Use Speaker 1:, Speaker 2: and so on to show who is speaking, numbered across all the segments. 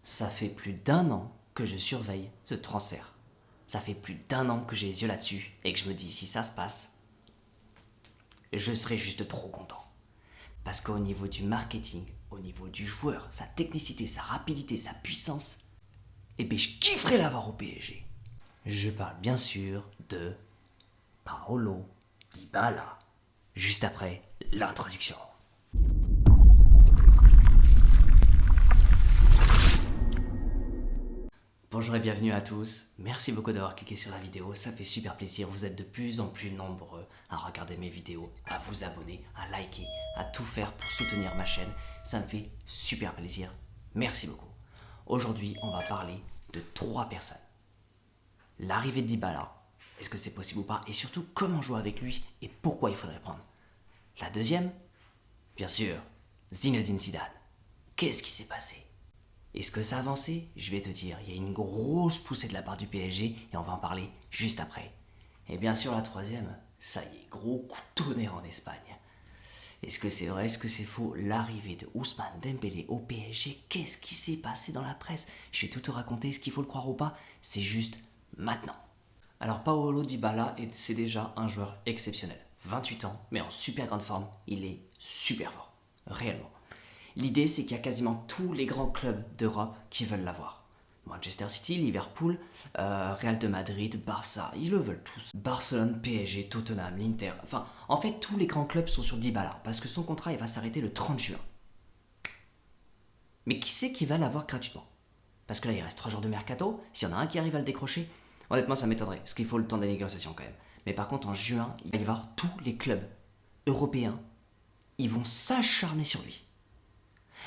Speaker 1: Ça fait plus d'un an que je surveille ce transfert. Ça fait plus d'un an que j'ai les yeux là-dessus et que je me dis si ça se passe, je serai juste trop content. Parce qu'au niveau du marketing, au niveau du joueur, sa technicité, sa rapidité, sa puissance, eh bien je kifferais l'avoir au PSG. Je parle bien sûr de Paolo Dybala. Juste après l'introduction. Bonjour et bienvenue à tous, merci beaucoup d'avoir cliqué sur la vidéo, ça fait super plaisir, vous êtes de plus en plus nombreux à regarder mes vidéos, à vous abonner, à liker, à tout faire pour soutenir ma chaîne, ça me fait super plaisir, merci beaucoup. Aujourd'hui on va parler de 3 personnes. L'arrivée de Dybala, est-ce que c'est possible ou pas, et surtout comment jouer avec lui et pourquoi il faudrait le prendre. La deuxième, bien sûr, Zinedine Zidane. Qu'est-ce qui s'est passé? Est-ce que ça a avancé? Je vais te dire, il y a une grosse poussée de la part du PSG et on va en parler juste après. Et bien sûr la troisième, ça y est, gros coup de tonnerre en Espagne. Est-ce que c'est vrai, est-ce que c'est faux? L'arrivée de Ousmane Dembélé au PSG, qu'est-ce qui s'est passé dans la presse? Je vais tout te raconter, est-ce qu'il faut le croire ou pas? C'est juste maintenant. Alors Paolo Dybala, c'est déjà un joueur exceptionnel. 28 ans, mais en super grande forme, il est super fort, réellement. L'idée, c'est qu'il y a quasiment tous les grands clubs d'Europe qui veulent l'avoir. Manchester City, Liverpool, Real de Madrid, Barça, ils le veulent tous. Barcelone, PSG, Tottenham, l'Inter, enfin, en fait, tous les grands clubs sont sur Dybala, parce que son contrat, il va s'arrêter le 30 juin. Mais qui c'est qui va l'avoir gratuitement? Parce que là, il reste 3 jours de mercato, s'il y en a un qui arrive à le décrocher, honnêtement, ça m'étonnerait, parce qu'il faut le temps des négociations quand même. Mais par contre, en juin, il va y avoir tous les clubs européens, ils vont s'acharner sur lui.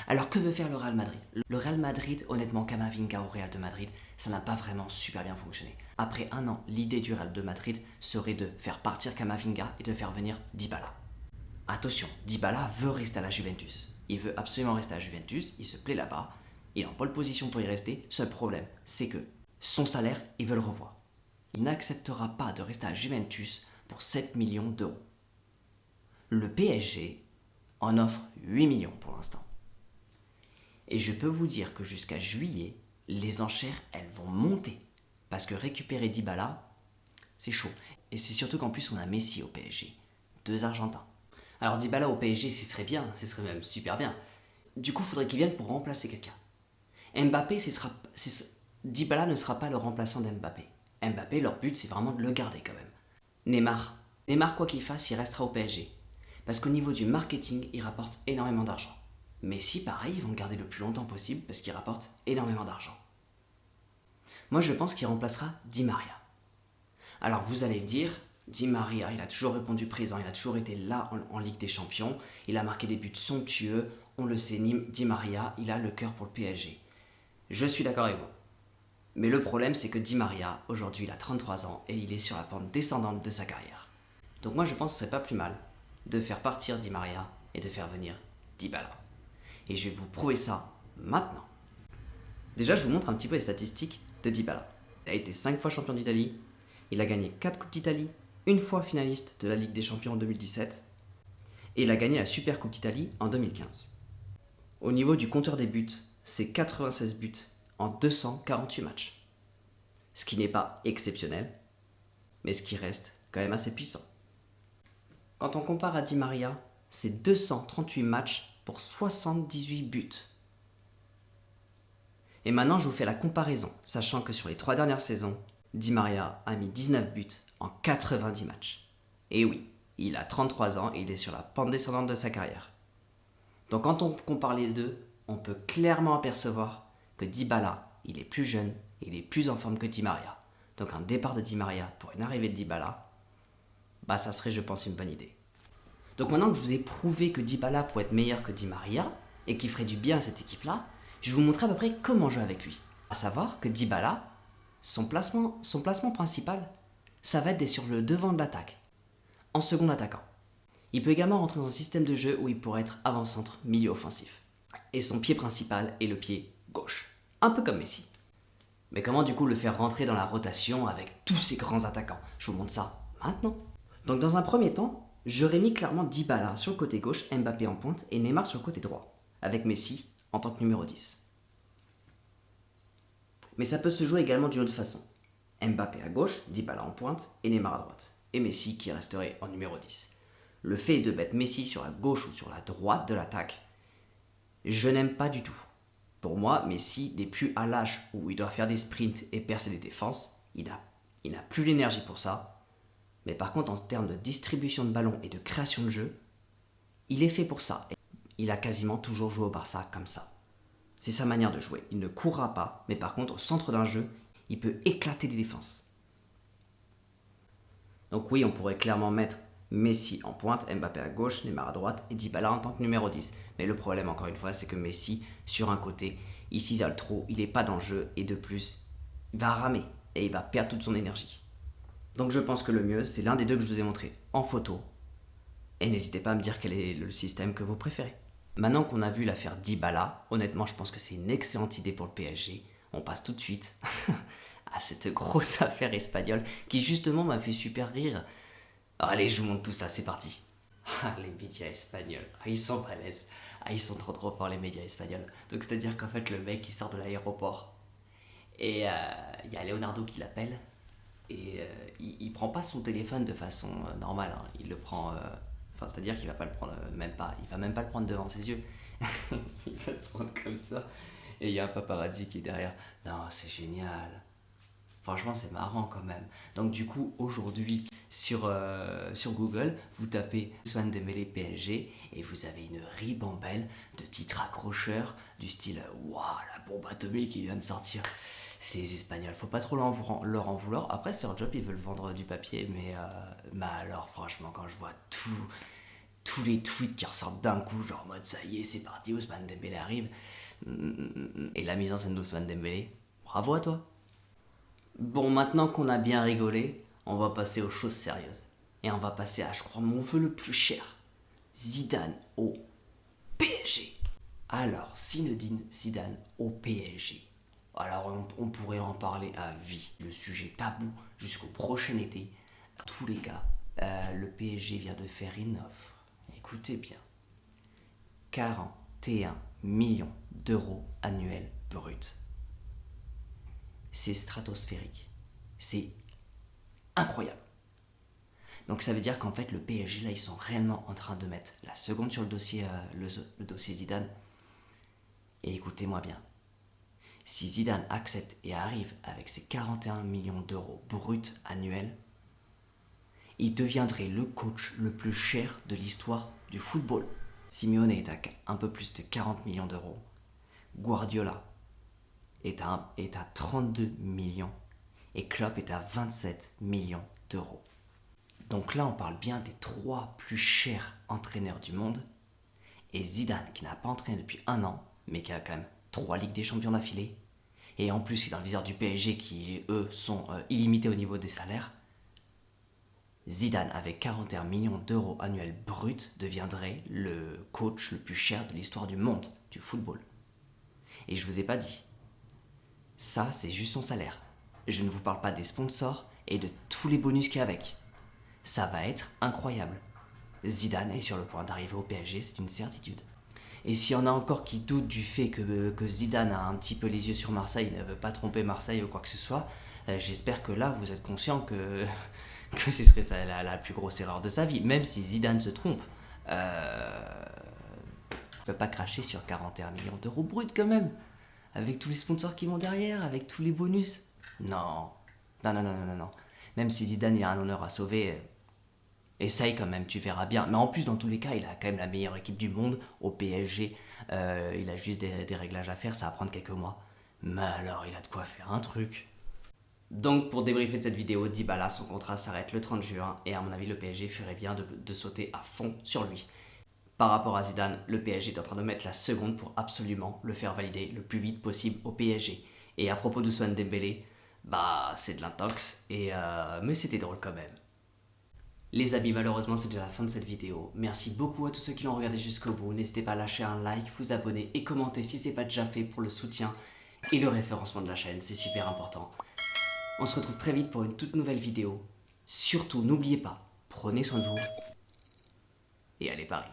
Speaker 1: Alors que veut faire le Real Madrid? Le Real Madrid, honnêtement, Camavinga au Real de Madrid, ça n'a pas vraiment super bien fonctionné. Après un an, l'idée du Real de Madrid serait de faire partir Camavinga et de faire venir Dybala. Attention, Dybala veut rester à la Juventus. Il veut absolument rester à la Juventus, il se plaît là-bas, il est en pole position pour y rester. Seul problème, c'est que son salaire, il veut le revoir. Il n'acceptera pas de rester à Juventus pour 7 millions d'euros. Le PSG en offre 8 millions pour l'instant. Et je peux vous dire que jusqu'à juillet, les enchères, elles vont monter. Parce que récupérer Dybala, c'est chaud. Et c'est surtout qu'en plus, on a Messi au PSG. 2 Argentins. Alors Dybala au PSG, ce serait bien, ce serait même super bien. Du coup, il faudrait qu'il vienne pour remplacer quelqu'un. Mbappé, Dybala ne sera pas le remplaçant d'Mbappé. Mbappé, leur but, c'est vraiment de le garder quand même. Neymar, quoi qu'il fasse, il restera au PSG. Parce qu'au niveau du marketing, il rapporte énormément d'argent. Messi, pareil, ils vont le garder le plus longtemps possible parce qu'il rapporte énormément d'argent. Moi, je pense qu'il remplacera Di Maria. Alors, vous allez me dire, Di Maria, il a toujours répondu présent, il a toujours été là en Ligue des Champions, il a marqué des buts somptueux, on le sait, Di Maria, il a le cœur pour le PSG. Je suis d'accord avec vous. Mais le problème, c'est que Di Maria, aujourd'hui, il a 33 ans et il est sur la pente descendante de sa carrière. Donc moi, je pense que ce serait pas plus mal de faire partir Di Maria et de faire venir Dybala. Et je vais vous prouver ça maintenant. Déjà, je vous montre un petit peu les statistiques de Dybala. Il a été 5 fois champion d'Italie, il a gagné 4 Coupes d'Italie, une fois finaliste de la Ligue des Champions en 2017, et il a gagné la Super Coupe d'Italie en 2015. Au niveau du compteur des buts, c'est 96 buts en 248 matchs. Ce qui n'est pas exceptionnel, mais ce qui reste quand même assez puissant. Quand on compare à Di Maria, c'est 238 matchs pour 78 buts. Et maintenant, je vous fais la comparaison, sachant que sur les 3 dernières saisons, Di Maria a mis 19 buts en 90 matchs. Et oui, il a 33 ans et il est sur la pente descendante de sa carrière. Donc quand on compare les deux, on peut clairement apercevoir que Dybala, il est plus jeune et il est plus en forme que Di Maria. Donc un départ de Di Maria pour une arrivée de Dybala, ça serait, je pense, une bonne idée. Donc maintenant que je vous ai prouvé que Dybala pourrait être meilleur que Di Maria et qu'il ferait du bien à cette équipe-là, je vais vous montrer à peu près comment jouer avec lui. À savoir que Dybala, son placement principal, ça va être sur le devant de l'attaque, en second attaquant. Il peut également rentrer dans un système de jeu où il pourrait être avant-centre, milieu offensif. Et son pied principal est le pied gauche, un peu comme Messi. Mais comment du coup le faire rentrer dans la rotation avec tous ces grands attaquants? Je vous montre ça maintenant. Donc dans un premier temps, j'aurais mis clairement Dybala sur le côté gauche, Mbappé en pointe et Neymar sur le côté droit, avec Messi en tant que numéro 10. Mais ça peut se jouer également d'une autre façon. Mbappé à gauche, Dybala en pointe et Neymar à droite. Et Messi qui resterait en numéro 10. Le fait de mettre Messi sur la gauche ou sur la droite de l'attaque, je n'aime pas du tout. Pour moi, Messi n'est plus à l'âge où il doit faire des sprints et percer des défenses. Il n'a plus l'énergie pour ça. Mais par contre, en termes de distribution de ballon et de création de jeu, il est fait pour ça. Il a quasiment toujours joué au Barça comme ça. C'est sa manière de jouer. Il ne courra pas, mais par contre, au centre d'un jeu, il peut éclater des défenses. Donc oui, on pourrait clairement mettre Messi en pointe, Mbappé à gauche, Neymar à droite et Dybala en tant que numéro 10. Mais le problème, encore une fois, c'est que Messi, sur un côté, il s'isole trop, il n'est pas dans le jeu et de plus, il va ramer et il va perdre toute son énergie. Donc je pense que le mieux, c'est l'un des deux que je vous ai montré en photo. Et n'hésitez pas à me dire quel est le système que vous préférez. Maintenant qu'on a vu l'affaire Dybala, honnêtement, je pense que c'est une excellente idée pour le PSG. On passe tout de suite à cette grosse affaire espagnole qui justement m'a fait super rire. Allez, je vous montre tout ça, c'est parti. Les médias espagnols, ils sont balèzes. Ils sont trop forts les médias espagnols. Donc c'est-à-dire qu'en fait le mec il sort de l'aéroport et il y a Leonardo qui l'appelle et il prend pas son téléphone de façon normale. Hein. Il le prend, c'est-à-dire qu'il va pas le prendre même pas, il va même pas le prendre devant ses yeux. Il va se prendre comme ça et il y a un paparazzi qui est derrière. Non, c'est génial. Franchement, c'est marrant quand même. Donc du coup, aujourd'hui, sur Google, vous tapez Ousmane Dembélé PSG et vous avez une ribambelle de titres accrocheurs du style « Waouh, la bombe atomique qui vient de sortir !» C'est les Espagnols, faut pas trop leur en vouloir. Après, c'est leur job, ils veulent vendre du papier, mais alors franchement, quand je vois tous les tweets qui ressortent d'un coup, genre en mode « Ça y est, c'est parti, Ousmane Dembélé arrive !» Et la mise en scène d'Ousmane Dembélé, bravo à toi. Bon, maintenant qu'on a bien rigolé, on va passer aux choses sérieuses. Et on va passer à, je crois, mon vœu le plus cher. Zidane au PSG. Alors, Zinedine Zidane au PSG. Alors, on pourrait en parler à vie. Le sujet tabou jusqu'au prochain été. En tous les cas, le PSG vient de faire une offre. Écoutez bien. 41 millions d'euros annuels bruts. C'est stratosphérique. C'est incroyable. Donc ça veut dire qu'en fait le PSG là ils sont réellement en train de mettre la seconde sur le dossier, le dossier Zidane. Et écoutez-moi bien. Si Zidane accepte et arrive avec ses 41 millions d'euros bruts annuels, il deviendrait le coach le plus cher de l'histoire du football. Simeone est à un peu plus de 40 millions d'euros. Guardiola est à 32 millions et Klopp est à 27 millions d'euros. Donc là, on parle bien des 3 plus chers entraîneurs du monde. Et Zidane, qui n'a pas entraîné depuis 1 an, mais qui a quand même 3 Ligues des Champions d'affilée, et en plus, il est dans le viseur du PSG qui, eux, sont illimités au niveau des salaires. Zidane, avec 41 millions d'euros annuels bruts, deviendrait le coach le plus cher de l'histoire du monde, du football. Et je vous ai pas dit, ça, c'est juste son salaire. Je ne vous parle pas des sponsors et de tous les bonus qu'il y a avec. Ça va être incroyable. Zidane est sur le point d'arriver au PSG, c'est une certitude. Et s'il y en a encore qui doutent du fait que Zidane a un petit peu les yeux sur Marseille, ne veut pas tromper Marseille ou quoi que ce soit, j'espère que là, vous êtes conscient que ce serait la plus grosse erreur de sa vie. Même si Zidane se trompe, ne peut pas cracher sur 41 millions d'euros bruts quand même. Avec tous les sponsors qui vont derrière, avec tous les bonus. Non. Non. Même si Zidane il a un honneur à sauver, essaye quand même, tu verras bien. Mais en plus, dans tous les cas, il a quand même la meilleure équipe du monde au PSG. Il a juste des réglages à faire, ça va prendre quelques mois. Mais alors, il a de quoi faire un truc. Donc, pour débriefer de cette vidéo, Dybala, son contrat s'arrête le 30 juin. Et à mon avis, le PSG ferait bien de sauter à fond sur lui. Par rapport à Zidane, le PSG est en train de mettre la seconde pour absolument le faire valider le plus vite possible au PSG. Et à propos d'Ousmane Dembélé, c'est de l'intox, mais c'était drôle quand même. Les amis, malheureusement c'est déjà la fin de cette vidéo. Merci beaucoup à tous ceux qui l'ont regardé jusqu'au bout. N'hésitez pas à lâcher un like, vous abonner et commenter si ce n'est pas déjà fait pour le soutien et le référencement de la chaîne, c'est super important. On se retrouve très vite pour une toute nouvelle vidéo. Surtout, n'oubliez pas, prenez soin de vous et allez Paris.